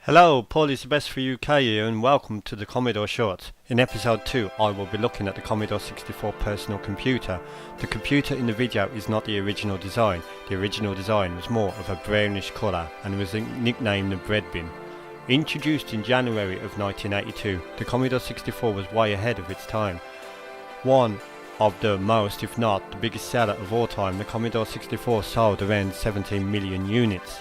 Hello, Paul is the best for UK here and welcome to the Commodore Shorts. In episode 2 I will be looking at the Commodore 64 personal computer. The computer in the video is not the original design. The original design was more of a brownish colour and was nicknamed the bread bin. Introduced in January of 1982, the Commodore 64 was way ahead of its time. One of the most, if not the biggest seller of all time, the Commodore 64 sold around 17 million units.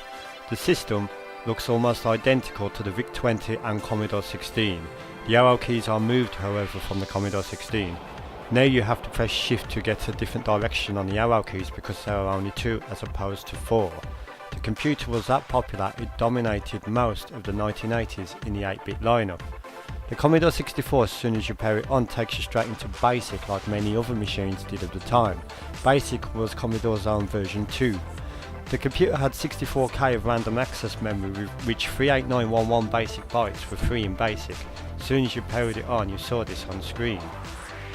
The system looks almost identical to the VIC-20 and Commodore 16. The arrow keys are moved however from the Commodore 16. Now you have to press shift to get a different direction on the arrow keys because there are only 2 as opposed to 4. The computer was that popular it dominated most of the 1980s in the 8-bit lineup. The Commodore 64, as soon as you power it on, takes you straight into BASIC like many other machines did at the time. BASIC was Commodore's own version 2. The computer had 64K of random access memory, with which 38911 basic bytes were free in BASIC. As soon as you powered it on, you saw this on screen.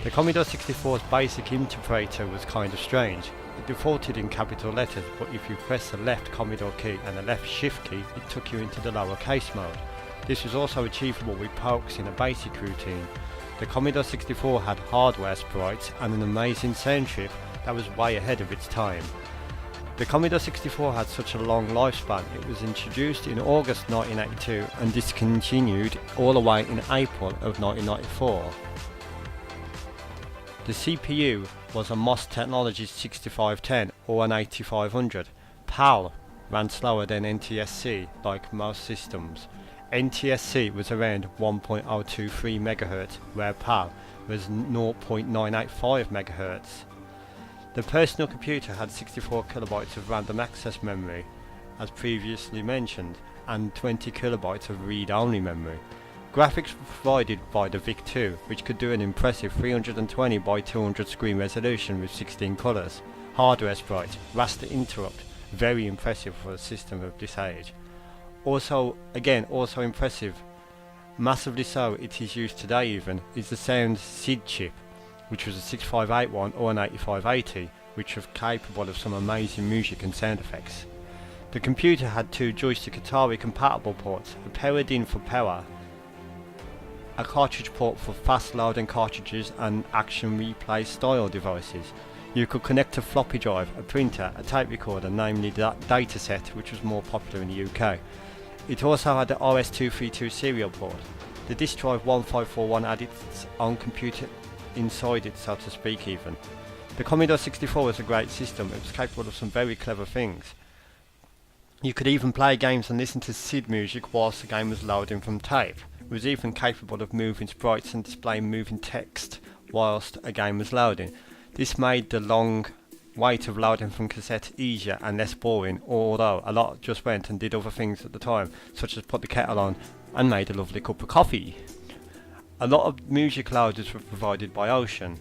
The Commodore 64's BASIC interpreter was kind of strange. It defaulted in capital letters, but if you pressed the left Commodore key and the left shift key, it took you into the lowercase mode. This was also achievable with pokes in a basic routine. The Commodore 64 had hardware sprites and an amazing sound chip that was way ahead of its time. The Commodore 64 had such a long lifespan. It was introduced in August 1982 and discontinued all the way in April of 1994. The CPU was a MOS Technologies 6510 or an 8500. PAL ran slower than NTSC like most systems. NTSC was around 1.023 MHz where PAL was 0.985 MHz. The personal computer had 64 kilobytes of random access memory, as previously mentioned, and 20 kilobytes of read-only memory. Graphics were provided by the VIC-2, which could do an impressive 320 by 200 screen resolution with 16 colours. Hardware sprites, raster interrupt, very impressive for a system of this age. Also impressive, massively so it is used today even, is the sound SID chip, which was a 6581 or an 8580, which was capable of some amazing music and sound effects. The computer had 2 joystick Atari compatible ports, a powered in for power, a cartridge port for fast loading cartridges and action replay style devices. You could connect a floppy drive, a printer, a tape recorder, namely that dataset, which was more popular in the UK. It also had the RS-232 serial port. The disk drive 1541 had its own computer inside it, so to speak even. The Commodore 64 was a great system. It was capable of some very clever things. You could even play games and listen to SID music whilst the game was loading from tape. It was even capable of moving sprites and displaying moving text whilst a game was loading. This made the long wait of loading from cassette easier and less boring, although a lot just went and did other things at the time, such as put the kettle on and made a lovely cup of coffee. A lot of music loaders were provided by Ocean.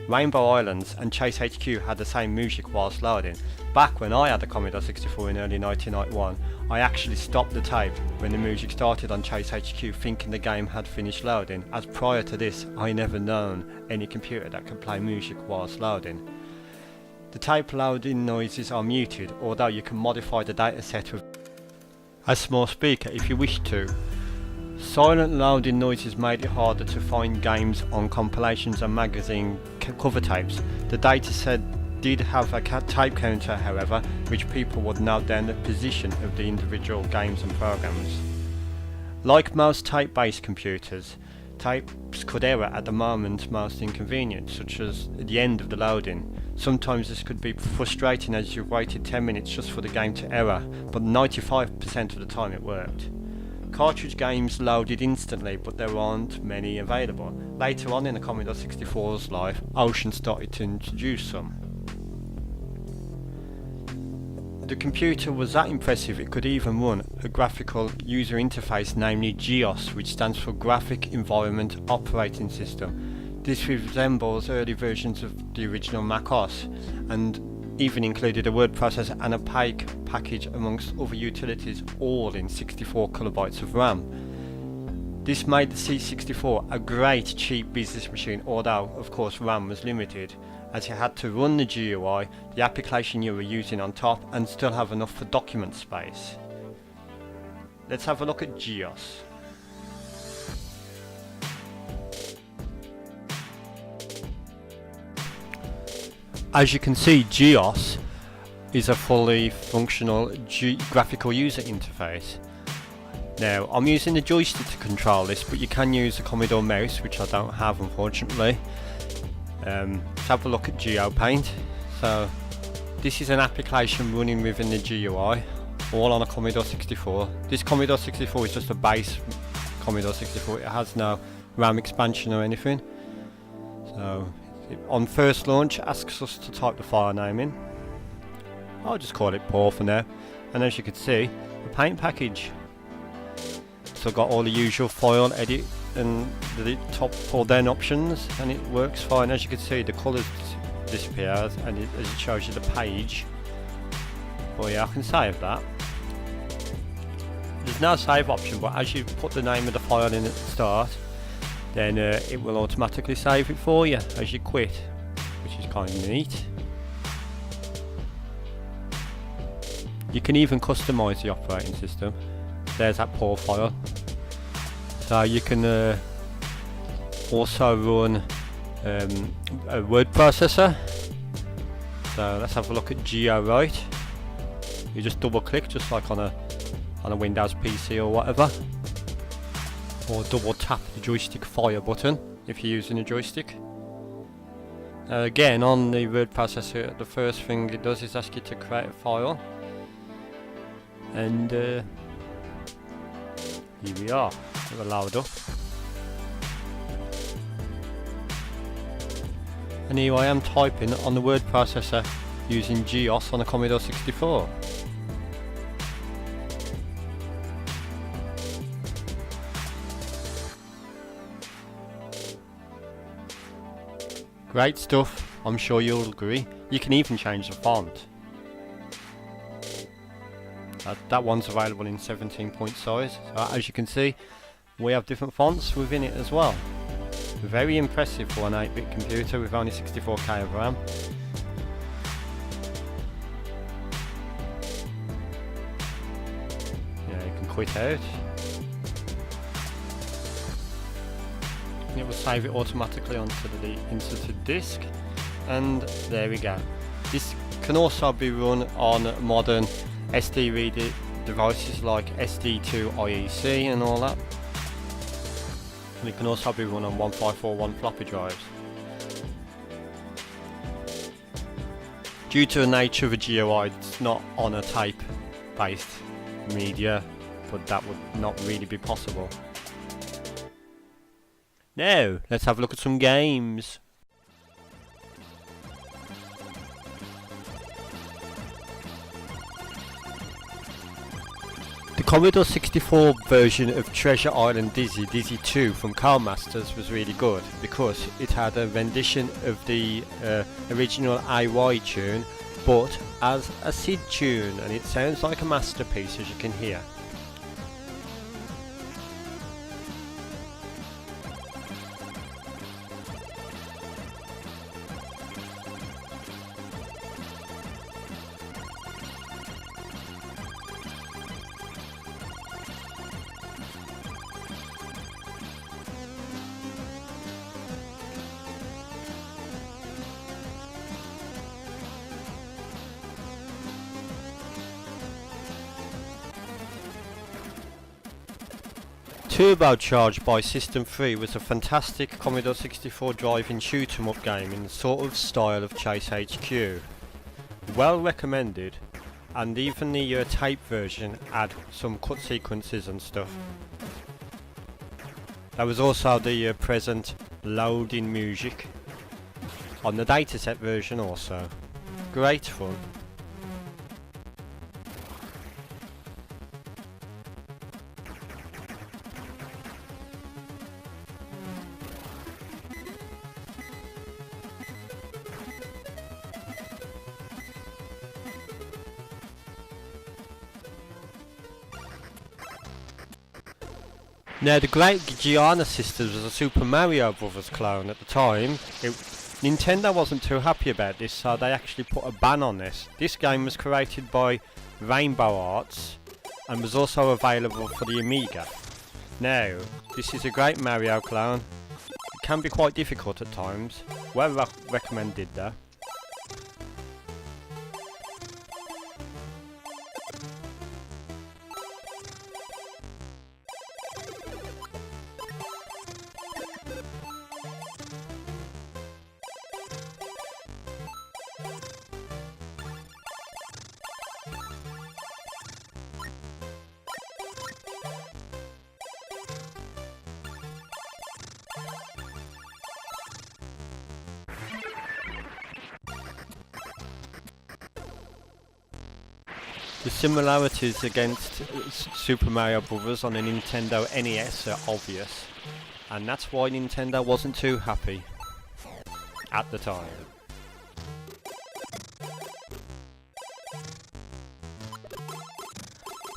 Rainbow Islands and Chase HQ had the same music whilst loading. Back when I had a Commodore 64 in early 1991, I actually stopped the tape when the music started on Chase HQ thinking the game had finished loading, as prior to this I never known any computer that could play music whilst loading. The tape loading noises are muted, although you can modify the dataset with a small speaker if you wish to. Silent loading noises made it harder to find games on compilations and magazine cover tapes. The dataset did have a tape counter however, which people would note down the position of the individual games and programs. Like most tape-based computers, tapes could error at the moment most inconvenient, such as at the end of the loading. Sometimes this could be frustrating as you've waited 10 minutes just for the game to error, but 95% of the time it worked. Cartridge games loaded instantly, but there aren't many available. Later on in the Commodore 64's life, Ocean started to introduce some. The computer was that impressive it could even run a graphical user interface, namely GEOS, which stands for Graphic Environment Operating System. This resembles early versions of the original Mac OS and even included a word processor and a package amongst other utilities, all in 64 kilobytes of RAM. This made the C64 a great cheap business machine, although of course RAM was limited, as you had to run the GUI, the application you were using on top, and still have enough for document space. let's have a look at GEOS. As you can see, GEOS is a fully functional graphical user interface. Now, I'm using the joystick to control this, but you can use the Commodore mouse, which I don't have unfortunately. Let's have a look at GeoPaint. So, this is an application running within the GUI, all on a Commodore 64. This Commodore 64 is just a base Commodore 64, it has no RAM expansion or anything. So, on first launch, asks us to type the file name in. I'll just call it PAW for now. And as you can see, the paint package. So got all the usual file, edit and the top pull down options, and it works fine. As you can see, the colours disappeared and as it shows you the page. But yeah, I can save that. There's no save option, but as you put the name of the file in at the start, then it will automatically save it for you as you quit, which is kind of neat. You can even customise the operating system. There's that PAW file. So you can also run a word processor. So let's have a look at GeoWrite. You just double click, just like on a Windows PC or whatever. Or double tap the joystick fire button if you're using a joystick. Again, on the word processor, the first thing it does is ask you to create a file, and here we are. It will load up, and here I am typing on the word processor using GEOS on a Commodore 64. Great stuff, I'm sure you'll agree. You can even change the font. That one's available in 17-point size. So as you can see, we have different fonts within it as well. Very impressive for an 8-bit computer with only 64K of RAM. Yeah, you can quit out. It will save it automatically onto the disk, and there we go. This can also be run on modern SD reader devices like SD2 IEC and all that, and it can also be run on 1541 floppy drives. Due to the nature of a GUI, it's not on a tape based media, but that would not really be possible. Now, let's have a look at some games. The Commodore 64 version of Treasure Island Dizzy 2 from Codemasters was really good because it had a rendition of the original AY tune, but as a SID tune, and it sounds like a masterpiece, as you can hear. Turbocharged by System 3 was a fantastic Commodore 64 drive-in shoot-'em-up game in the sort of style of Chase HQ. Well recommended, and even the tape version had some cut sequences and stuff. There was also the present loading music on the dataset version also. Great fun. Now, the Great Gianna Sisters was a Super Mario Brothers clone at the time. Nintendo wasn't too happy about this, so they actually put a ban on this. This game was created by Rainbow Arts, and was also available for the Amiga. Now, this is a great Mario clone. It can be quite difficult at times. Well recommended though. The similarities against Super Mario Bros. On the Nintendo NES are obvious, and that's why Nintendo wasn't too happy at the time.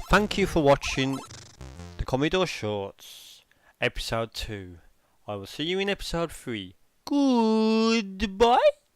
Thank you for watching the Commodore Shorts, episode 2. I will see you in episode 3. Goodbye!